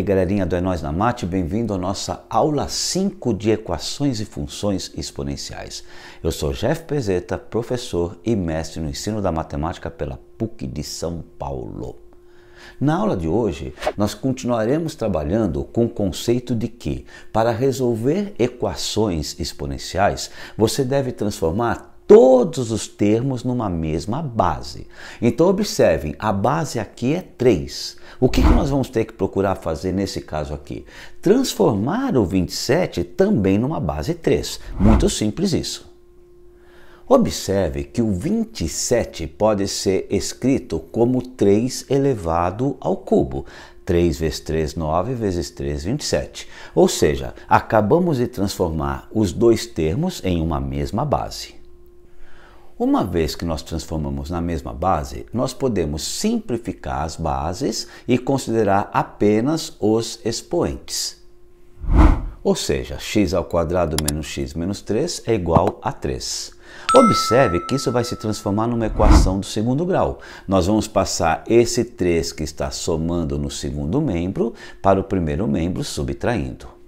galerinha do É Nóis na Mate, bem-vindo à nossa aula 5 de equações e funções exponenciais. Eu sou Jeff Pezeta, professor e mestre no ensino da matemática pela PUC de São Paulo. Na aula de hoje, nós continuaremos trabalhando com o conceito de que, para resolver equações exponenciais, você deve transformar todos os termos numa mesma base. Então observem, a base aqui é 3. O que nós vamos ter que procurar fazer nesse caso aqui? Transformar o 27 também numa base 3. Muito simples isso. Observe que o 27 pode ser escrito como 3 elevado ao cubo. 3 vezes 3, 9, vezes 3, 27. Ou seja, acabamos de transformar os dois termos em uma mesma base. Uma vez que nós transformamos na mesma base, nós podemos simplificar as bases e considerar apenas os expoentes. Ou seja, x ao quadrado menos x menos 3 é igual a 3. Observe que isso vai se transformar numa equação do segundo grau. Nós vamos passar esse 3 que está somando no segundo membro para o primeiro membro subtraindo.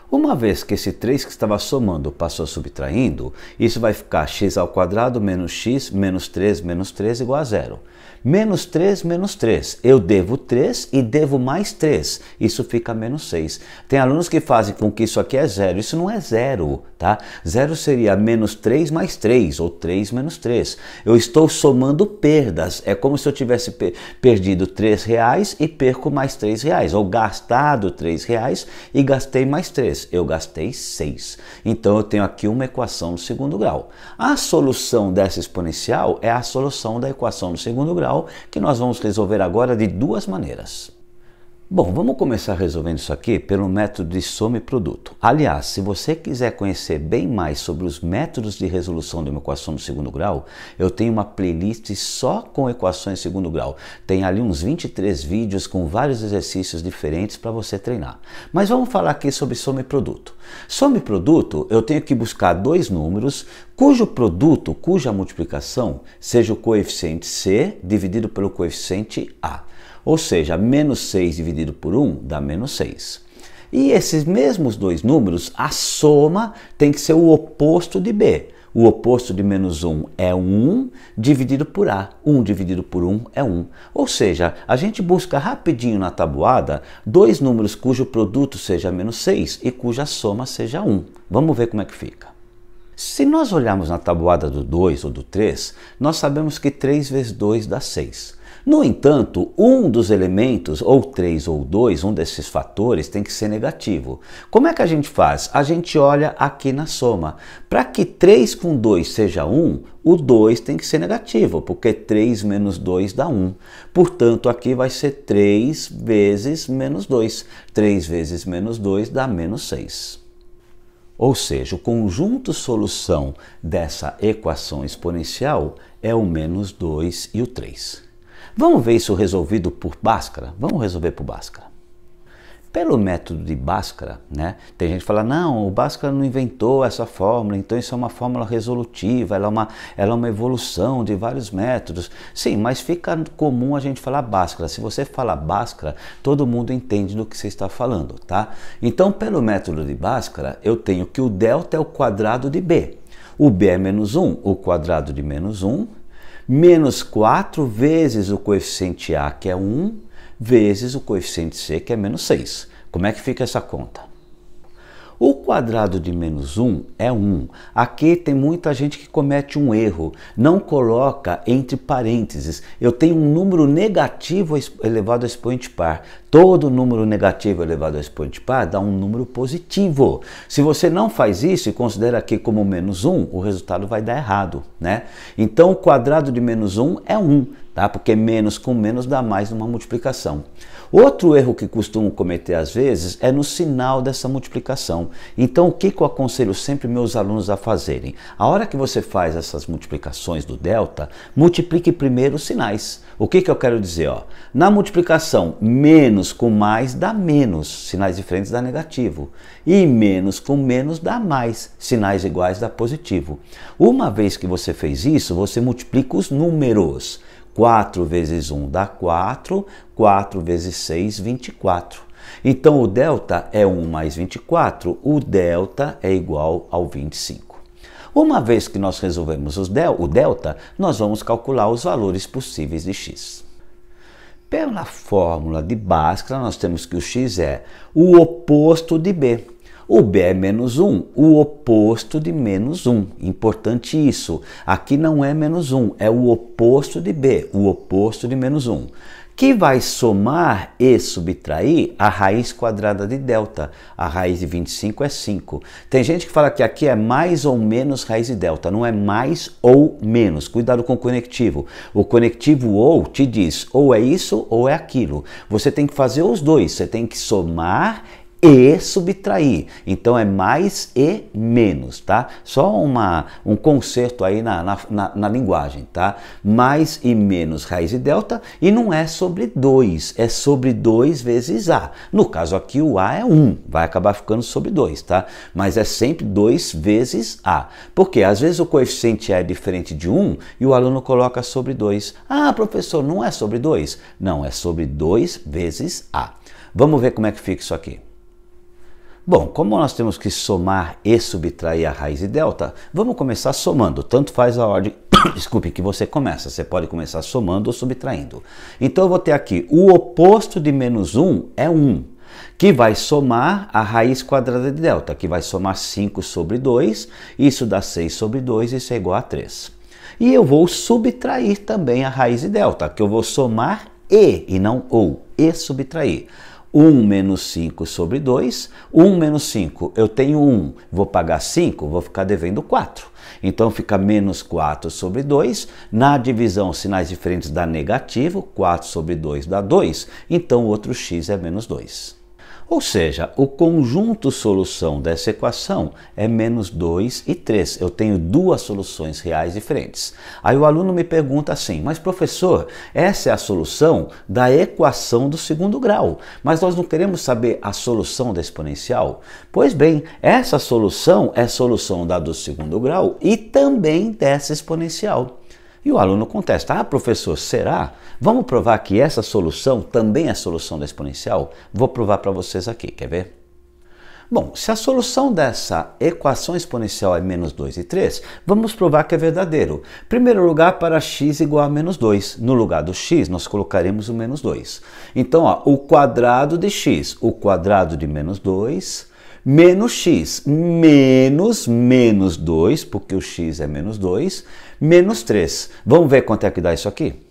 Uma vez que esse 3 que estava somando passou subtraindo, isso vai ficar x ao quadrado menos x menos 3 igual a 0. Menos 3 menos 3. Eu devo 3 e devo mais 3. Isso fica menos 6. Tem alunos que fazem com que isso aqui é 0. Isso não é 0, tá? 0 seria menos 3 mais 3, ou 3 menos 3. Eu estou somando perdas. É como se eu tivesse perdido R$3 e perco mais R$3. Ou gastado R$3 e gastei mais 3. Eu gastei 6. Então eu tenho aqui uma equação do segundo grau. A solução dessa exponencial é a solução da equação do segundo grau, que nós vamos resolver agora de duas maneiras. Bom, vamos começar resolvendo isso aqui pelo método de soma e produto. Aliás, se você quiser conhecer bem mais sobre os métodos de resolução de uma equação do segundo grau, eu tenho uma playlist só com equações de segundo grau. Tem ali uns 23 vídeos com vários exercícios diferentes para você treinar. Mas vamos falar aqui sobre soma e produto. Soma e produto, eu tenho que buscar dois números cujo produto, cuja multiplicação, seja o coeficiente C dividido pelo coeficiente A. Ou seja, menos 6 dividido por 1 dá menos 6. E esses mesmos dois números, a soma tem que ser o oposto de B. O oposto de menos 1 é 1 dividido por A. 1 dividido por 1 é 1. Ou seja, a gente busca rapidinho na tabuada dois números cujo produto seja menos 6 e cuja soma seja 1. Vamos ver como é que fica. Se nós olharmos na tabuada do 2 ou do 3, nós sabemos que 3 vezes 2 dá 6. No entanto, um dos elementos, ou 3 ou 2, um desses fatores tem que ser negativo. Como é que a gente faz? A gente olha aqui na soma. Para que 3 com 2 seja 1, o 2 tem que ser negativo, porque 3 menos 2 dá 1. Portanto, aqui vai ser 3 vezes menos 2. 3 vezes menos 2 dá menos 6. Ou seja, o conjunto solução dessa equação exponencial é o menos 2 e o 3. Vamos ver isso resolvido por Bhaskara? Vamos resolver por Bhaskara. Pelo método de Bhaskara, né? Tem gente que fala, não, o Bhaskara não inventou essa fórmula, então isso é uma fórmula resolutiva, ela é uma evolução de vários métodos. Sim, mas fica comum a gente falar Bhaskara. Se você falar Bhaskara, todo mundo entende do que você está falando, tá? Então, pelo método de Bhaskara, eu tenho que o delta é o quadrado de B. O B é menos 1, o quadrado de menos 1, menos 4 vezes o coeficiente A, que é 1, vezes o coeficiente C, que é menos 6. Como é que fica essa conta? O quadrado de menos 1 é 1. Aqui tem muita gente que comete um erro. Não coloca entre parênteses. Eu tenho um número negativo elevado ao expoente par. Todo número negativo elevado ao expoente par dá um número positivo. Se você não faz isso e considera aqui como menos 1, o resultado vai dar errado, né? Então o quadrado de menos 1 é 1, tá? Porque menos com menos dá mais numa multiplicação. Outro erro que costumo cometer às vezes é no sinal dessa multiplicação. Então o que eu aconselho sempre meus alunos a fazerem? A hora que você faz essas multiplicações do delta, multiplique primeiro os sinais. O que eu quero dizer? Ó? Na multiplicação, menos com mais dá menos, sinais diferentes dá negativo. E menos com menos dá mais, sinais iguais dá positivo. Uma vez que você fez isso, você multiplica os números. 4 vezes 1 dá 4, 4 vezes 6, 24. Então o delta é 1 mais 24, o delta é igual ao 25. Uma vez que nós resolvemos o delta, nós vamos calcular os valores possíveis de x. Pela fórmula de Bhaskara, nós temos que o x é o oposto de b. O b é menos 1, o oposto de menos 1. Importante isso. Aqui não é menos 1, é o oposto de b, o oposto de menos 1. Que vai somar e subtrair a raiz quadrada de delta. A raiz de 25 é 5. Tem gente que fala que aqui é mais ou menos raiz de delta. Não é mais ou menos. Cuidado com o conectivo. O conectivo ou te diz ou é isso ou é aquilo. Você tem que fazer os dois. Você tem que somar e subtrair. Então é mais e menos, tá? Só um conserto aí na linguagem, tá? Mais e menos raiz de delta e não é sobre 2, é sobre 2 vezes a. No caso aqui o a é 1, vai acabar ficando sobre 2, tá? Mas é sempre 2 vezes a. Porque às vezes o coeficiente é diferente de 1 e o aluno coloca sobre 2. Ah, professor, não é sobre 2? Não, é sobre 2 vezes a. Vamos ver como é que fica isso aqui. Bom, como nós temos que somar e subtrair a raiz de delta, vamos começar somando. Tanto faz a ordem, desculpe, que você começa. Você pode começar somando ou subtraindo. Então eu vou ter aqui, o oposto de menos 1 é 1, que vai somar a raiz quadrada de delta, que vai somar 5 sobre 2, isso dá 6 sobre 2, isso é igual a 3. E eu vou subtrair também a raiz de delta, que eu vou somar e não ou, e subtrair. 1 menos 5 sobre 2, 1 menos 5, eu tenho 1, vou pagar 5, vou ficar devendo 4. Então fica menos 4 sobre 2, na divisão sinais diferentes dá negativo, 4 sobre 2 dá 2, então o outro x é menos 2. Ou seja, o conjunto solução dessa equação é menos 2 e 3. Eu tenho duas soluções reais diferentes. Aí o aluno me pergunta assim, mas professor, essa é a solução da equação do segundo grau, mas nós não queremos saber a solução da exponencial? Pois bem, essa solução é solução da do segundo grau e também dessa exponencial. E o aluno contesta, ah, professor, será? Vamos provar que essa solução também é a solução da exponencial? Vou provar para vocês aqui, quer ver? Bom, se a solução dessa equação exponencial é menos 2 e 3, vamos provar que é verdadeiro. Primeiro lugar, para x igual a menos 2. No lugar do x, nós colocaremos o menos 2. Então, ó, o quadrado de x, o quadrado de menos 2... menos x, menos 2, porque o x é menos 2, menos 3. Vamos ver quanto é que dá isso aqui?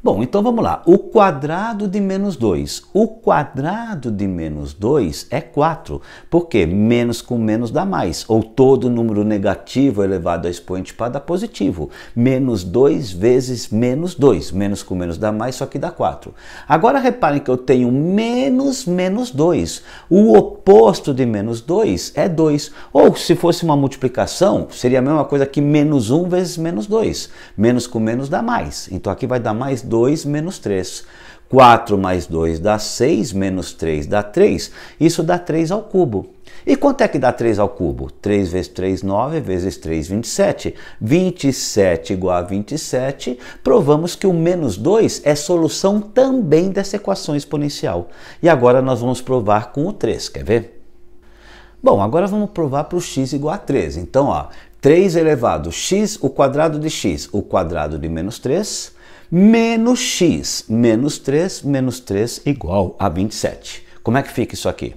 Bom, então vamos lá. O quadrado de menos 2. O quadrado de menos 2 é 4, porque menos com menos dá mais, ou todo número negativo elevado a expoente par dá positivo. Menos 2 vezes menos 2. Menos com menos dá mais, só que dá 4. Agora reparem que eu tenho menos 2. O oposto de menos 2 é 2. Ou se fosse uma multiplicação, seria a mesma coisa que menos 1 vezes menos 2. Menos com menos dá mais. Então aqui vai dar mais 2 menos 3. 4 mais 2 dá 6, menos 3 dá 3. Isso dá 3 ao cubo. E quanto é que dá 3 ao cubo? 3 vezes 3, 9, vezes 3, 27. 27 igual a 27. Provamos que o menos 2 é solução também dessa equação exponencial. E agora nós vamos provar com o 3, quer ver? Bom, agora vamos provar para o x igual a 3. Então, ó, 3 elevado x, o quadrado de x, o quadrado de menos 3... menos x, menos 3 igual a 27. Como é que fica isso aqui?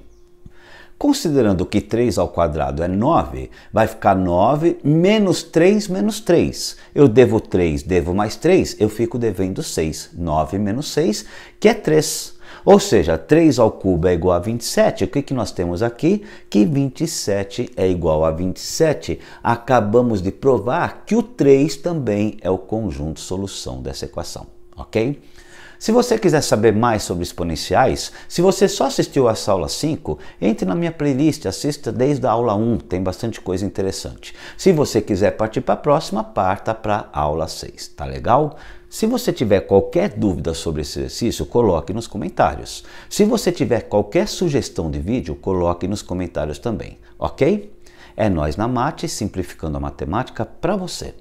Considerando que 3 ao quadrado é 9, vai ficar 9 menos 3 menos 3. Eu devo 3, devo mais 3, eu fico devendo 6. 9 menos 6, que é 3. Ou seja, 3 ao cubo é igual a 27. O que nós temos aqui? Que 27 é igual a 27. Acabamos de provar que o 3 também é o conjunto solução dessa equação, ok? Se você quiser saber mais sobre exponenciais, se você só assistiu essa aula 5, entre na minha playlist, assista desde a aula 1, tem bastante coisa interessante. Se você quiser partir para a próxima, parta para a aula 6, tá legal? Se você tiver qualquer dúvida sobre esse exercício, coloque nos comentários. Se você tiver qualquer sugestão de vídeo, coloque nos comentários também, ok? É nós na Mate, simplificando a matemática para você.